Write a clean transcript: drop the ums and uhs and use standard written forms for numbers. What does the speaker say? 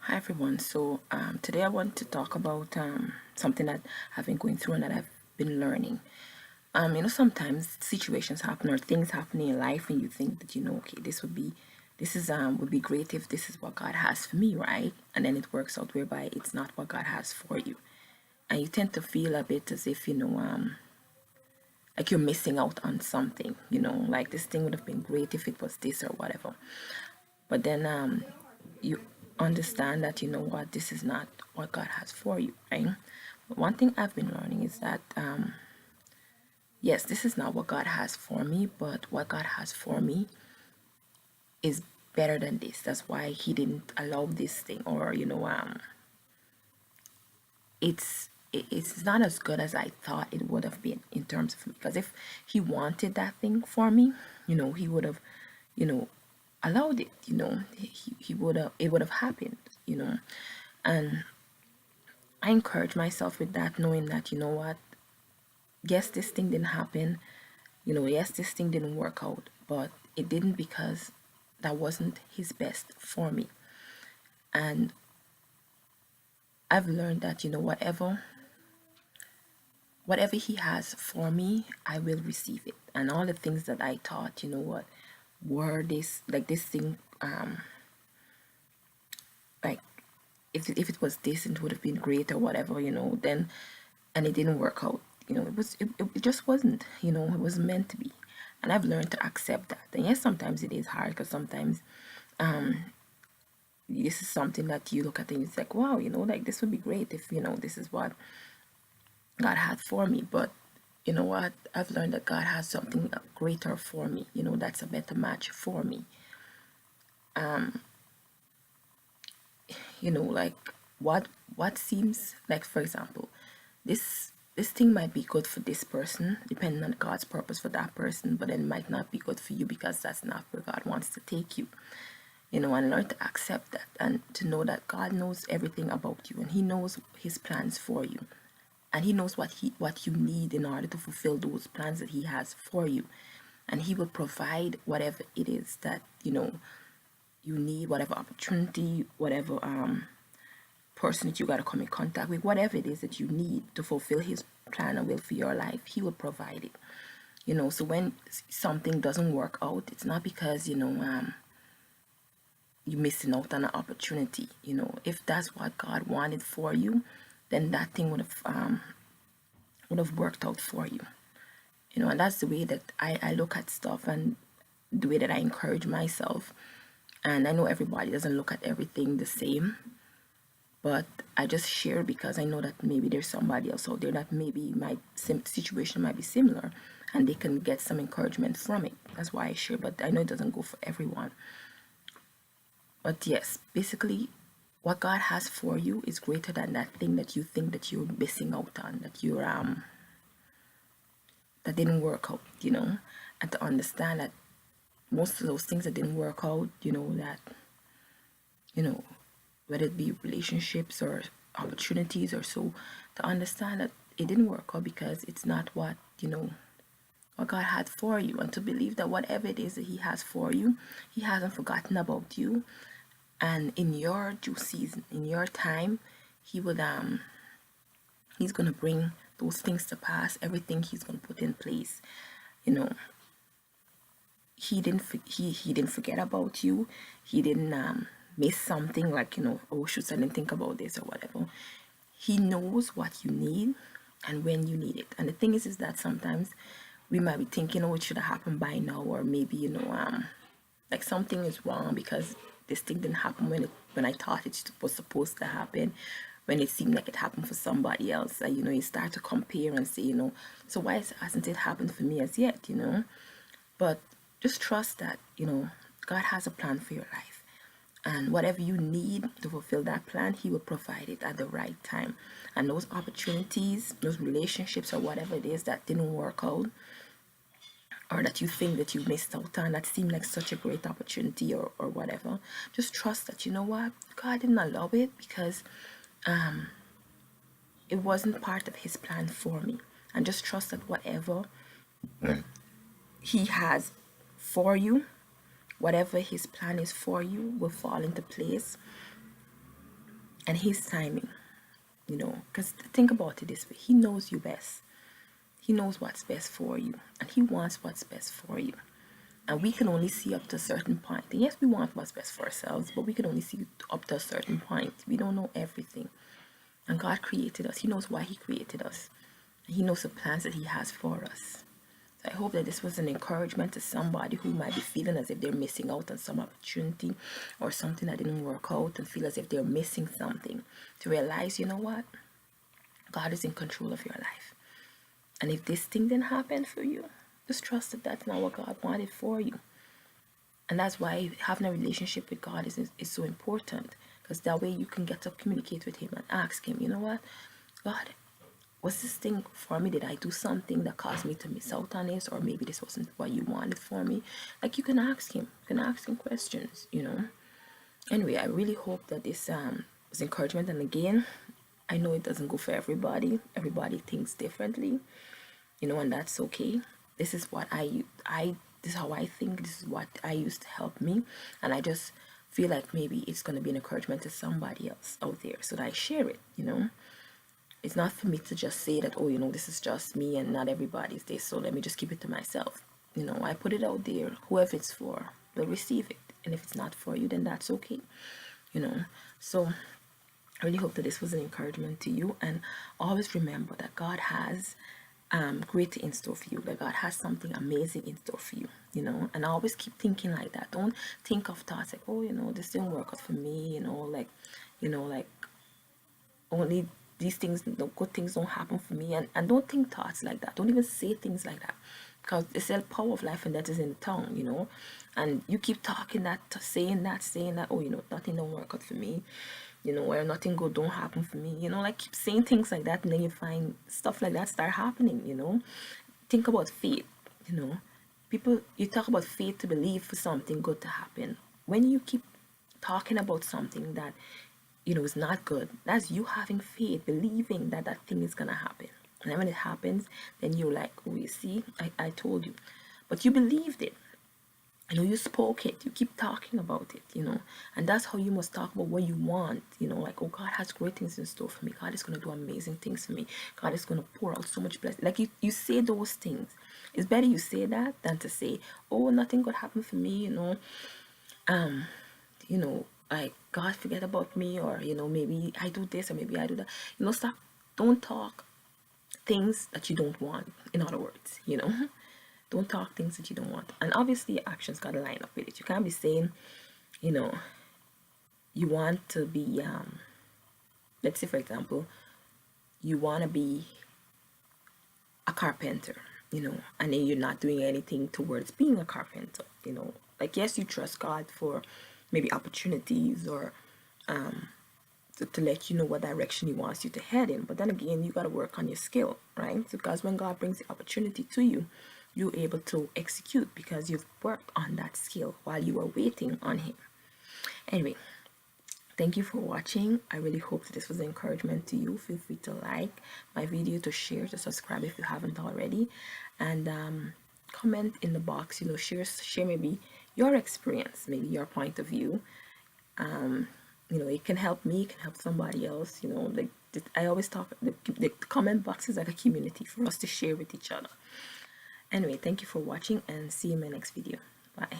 Hi everyone. Today I want to talk about something that I've been going through and that I've been learning. Sometimes situations happen or things happen in your life, and you think that okay, this would be great if this is what God has for me, right? And then it works out whereby it's not what God has for you, and you tend to feel a bit as if like you're missing out on something. Like this thing would have been great if it was this or whatever. But then you understand that what this is not what God has for you, right? But one thing I've been learning is that yes, this is not what God has for me, but what God has for me is better than this. That's why He didn't allow this thing, or it's not as good as I thought it would have been in terms of me. Because if He wanted that thing for me, He would have, you know, allowed it. He would have. It would have happened. And I encourage myself with that, knowing that what, yes, this thing didn't happen. Yes, this thing didn't work out, but it didn't because that wasn't His best for me. And I've learned that whatever He has for me, I will receive it. And all the things that I thought, were this like this thing, like if it was this, it would have been great or whatever, then, and it didn't work out. It just wasn't. It was meant to be, and I've learned to accept that. And yes, sometimes it is hard because sometimes this is something that you look at and it's like, wow, like this would be great if this is what God had for me. But you know what? I've learned that God has something greater for me. That's a better match for me. Like what seems like, for example, this thing might be good for this person depending on God's purpose for that person, but it might not be good for you because that's not where God wants to take you. And learn to accept that and to know that God knows everything about you, and He knows His plans for you, and He knows what you need in order to fulfill those plans that He has for you, and He will provide whatever it is that you need, whatever opportunity, whatever person that you got to come in contact with, whatever it is that you need to fulfill His plan and will for your life, He will provide it. So when something doesn't work out, it's not because you're missing out on an opportunity. If that's what God wanted for you, then that thing would have worked out for you. And that's the way that I look at stuff, and the way that I encourage myself. And I know everybody doesn't look at everything the same, but I just share because I know that maybe there's somebody else out there that maybe my situation might be similar, and they can get some encouragement from it. That's why I share, but I know it doesn't go for everyone. But yes, basically, what God has for you is greater than that thing that you think that you're missing out on, that didn't work out, and to understand that most of those things that didn't work out, that you know whether it be relationships or opportunities or so, to understand that it didn't work out because it's not what God had for you, and to believe that whatever it is that He has for you, He hasn't forgotten about you. And in your due season, in your time, He's gonna bring those things to pass. Everything He's gonna put in place. You know, he didn't forget about you. He didn't miss something like oh shoot, I didn't think about this or whatever. He knows what you need and when you need it. And the thing is that sometimes we might be thinking, oh, it should have happened by now, or maybe like something is wrong because this thing didn't happen when I thought it was supposed to happen, when it seemed like it happened for somebody else. And you start to compare and say, so why hasn't it happened for me as yet? But just trust that God has a plan for your life, and whatever you need to fulfill that plan, He will provide it at the right time. And those opportunities, those relationships, or whatever it is that didn't work out, or that you think that you missed out on, that seemed like such a great opportunity, or whatever, just trust that what, God didn't allow it because it wasn't part of His plan for me. And just trust that whatever He has for you, whatever His plan is for you, will fall into place. and his timing, because think about it this way: he knows you best. He knows what's best for you, and he wants what's best for you. And we can only see up to a certain point. And yes, we want what's best for ourselves, but we can only see up to a certain point. We don't know everything. And God created us. He knows why he created us. And he knows the plans that he has for us. So I hope that this was an encouragement to somebody who might be feeling as if they're missing out on some opportunity or something that didn't work out, and feel as if they're missing something, to realize, you know what? God is in control of your life. And if this thing didn't happen for you, just trust that that's not what God wanted for you. And that's why having a relationship with God is so important, because that way you can get to communicate with him and ask him, you know what, God, was this thing for me? Did I do something that caused me to miss out on this? Or maybe this wasn't what you wanted for me? Like, you can ask him. You can ask him questions, Anyway, I really hope that this was encouragement. And again, I know it doesn't go for everybody. Everybody thinks differently, and that's okay. This is what this is how I think. This is what I used to help me. And I just feel like maybe it's going to be an encouragement to somebody else out there, so that I share it, It's not for me to just say that, oh, this is just me and not everybody's this, so let me just keep it to myself. I put it out there. Whoever it's for, they'll receive it. And if it's not for you, then that's okay. So I really hope that this was an encouragement to you. And always remember that God has great in store for you, that God has something amazing in store for you, And I always keep thinking like that. Don't think of thoughts like, oh, this didn't work out for me, like only these things, the good things don't happen for me. And don't think thoughts like that. Don't even say things like that, because it's the power of life and that is in the tongue. And you keep talking that, saying that, oh, nothing don't work out for me, or nothing good don't happen for me, like keep saying things like that, and then you find stuff like that start happening. Think about faith. People, you talk about faith to believe for something good to happen. When you keep talking about something that is not good, that's you having faith, believing that that thing is gonna happen. And then when it happens, then you're like, oh, you see, I told you. But you believed it. You spoke it. You keep talking about it, And that's how you must talk about what you want, like, oh, God has great things in store for me. God is going to do amazing things for me. God is going to pour out so much blessing. Like, you say those things. It's better you say that than to say, oh, nothing good happen for me, like, God forget about me, or, maybe I do this or maybe I do that. Stop. Don't talk things that you don't want, in other words, Don't talk things that you don't want. And obviously your actions got to line up with it. You can't be saying, you want to be, let's say, for example, you want to be a carpenter, and then you're not doing anything towards being a carpenter, Like, yes, you trust God for maybe opportunities, or to let you know what direction he wants you to head in. But then again, you got to work on your skill, right? Because when God brings the opportunity to you, you're able to execute because you've worked on that skill while you are waiting on him. Anyway, thank you for watching. I really hope that this was an encouragement to you. Feel free to like my video, to share, to subscribe if you haven't already, and comment in the box. Share maybe your experience, maybe your point of view. It can help me, it can help somebody else. I always talk, the comment box is like a community for us to share with each other. Anyway, thank you for watching, and see you in my next video. Bye.